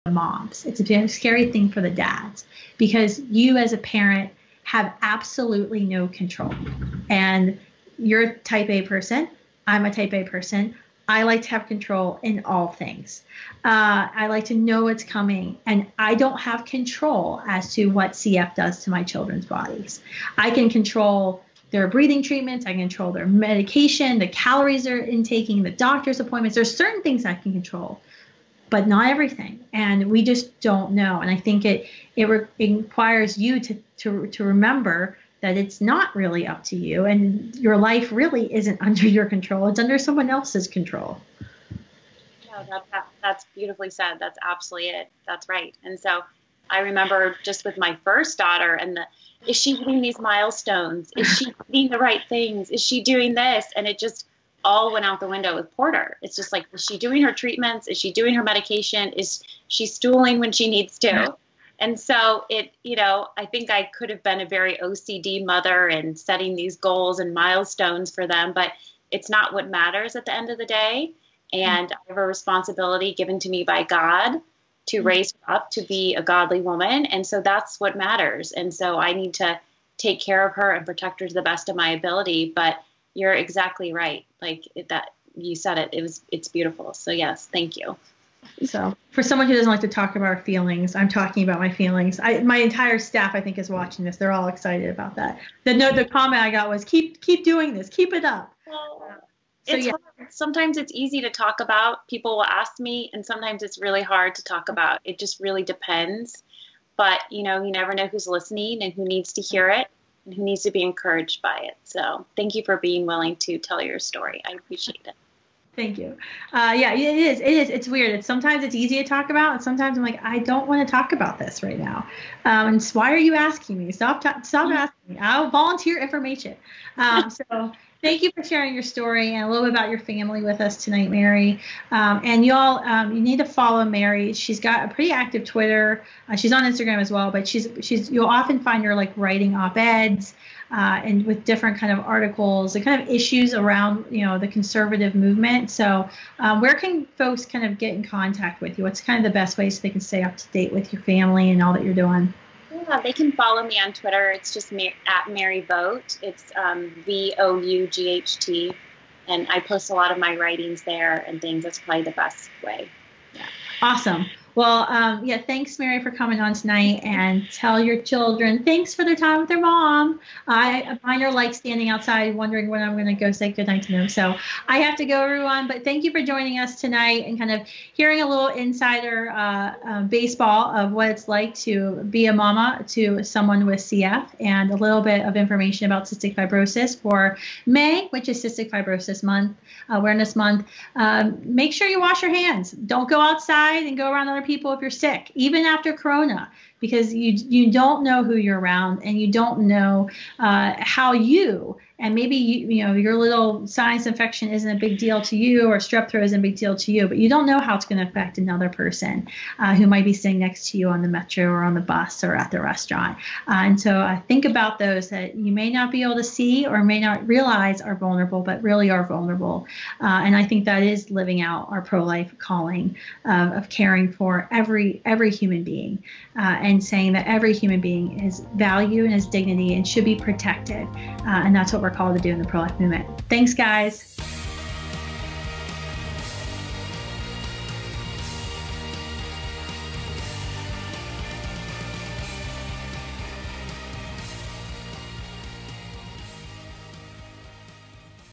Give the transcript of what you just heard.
moms. It's a scary thing for the dads, because you as a parent have absolutely no control. And you're a type A person. I'm a type A person. I like to have control in all things. I like to know what's coming, and I don't have control as to what CF does to my children's bodies. I can control their breathing treatments. I can control their medication, the calories they're intaking, the doctor's appointments. There's certain things I can control, but not everything. And we just don't know. And I think it requires you to remember that it's not really up to you, and your life really isn't under your control. It's under someone else's control. No, that's beautifully said. That's absolutely it. That's right. And so I remember just with my first daughter, and is she hitting these milestones? Is she eating the right things? Is she doing this? And it just all went out the window with Porter. It's just like, is she doing her treatments? Is she doing her medication? Is she stooling when she needs to? And so I think I could have been a very OCD mother and setting these goals and milestones for them, but it's not what matters at the end of the day. And I have a responsibility given to me by God to raise her up to be a godly woman. And so that's what matters. And so I need to take care of her and protect her to the best of my ability. But you're exactly right. Like that, you said it. It's beautiful. So yes, thank you. So for someone who doesn't like to talk about our feelings, I'm talking about my feelings. My entire staff, I think, is watching this. They're all excited about that. The comment I got was, keep doing this. Keep it up. It's hard. Sometimes it's easy to talk about. People will ask me, and sometimes it's really hard to talk about. It just really depends. But, you never know who's listening and who needs to hear it and who needs to be encouraged by it. So thank you for being willing to tell your story. I appreciate it. Thank you. Yeah, it is. It's weird. Sometimes it's easy to talk about, and sometimes I'm like, I don't want to talk about this right now. And why are you asking me? Stop asking me. I'll volunteer information. So thank you for sharing your story and a little bit about your family with us tonight, Mary. And y'all, you need to follow Mary. She's got a pretty active Twitter. She's on Instagram as well, but you'll often find her like writing op-eds. And with different kind of articles and kind of issues around, the conservative movement. So where can folks kind of get in contact with you? What's kind of the best way so they can stay up to date with your family and all that you're doing? Yeah, they can follow me on Twitter. It's just at Mary Vought. It's VOUGHT. And I post a lot of my writings there and things. That's probably the best way. Yeah. Awesome. Well, thanks, Mary, for coming on tonight, and tell your children thanks for their time with their mom. Mine are like standing outside wondering when I'm going to go say goodnight to them. So I have to go, everyone, but thank you for joining us tonight and kind of hearing a little insider baseball of what it's like to be a mama to someone with CF, and a little bit of information about cystic fibrosis for May, which is Cystic Fibrosis Month, Awareness Month. Make sure you wash your hands. Don't go outside and go around other people if you're sick, even after Corona, because you don't know who you're around, and you don't know how and maybe your little sinus infection isn't a big deal to you, or strep throat isn't a big deal to you, but you don't know how it's going to affect another person who might be sitting next to you on the metro or on the bus or at the restaurant. And so think about those that you may not be able to see or may not realize are vulnerable, but really are vulnerable. And I think that is living out our pro-life calling of caring for every human being, and saying that every human being is value and has dignity and should be protected. And that's what we're called to do in the pro-life movement. Thanks, guys.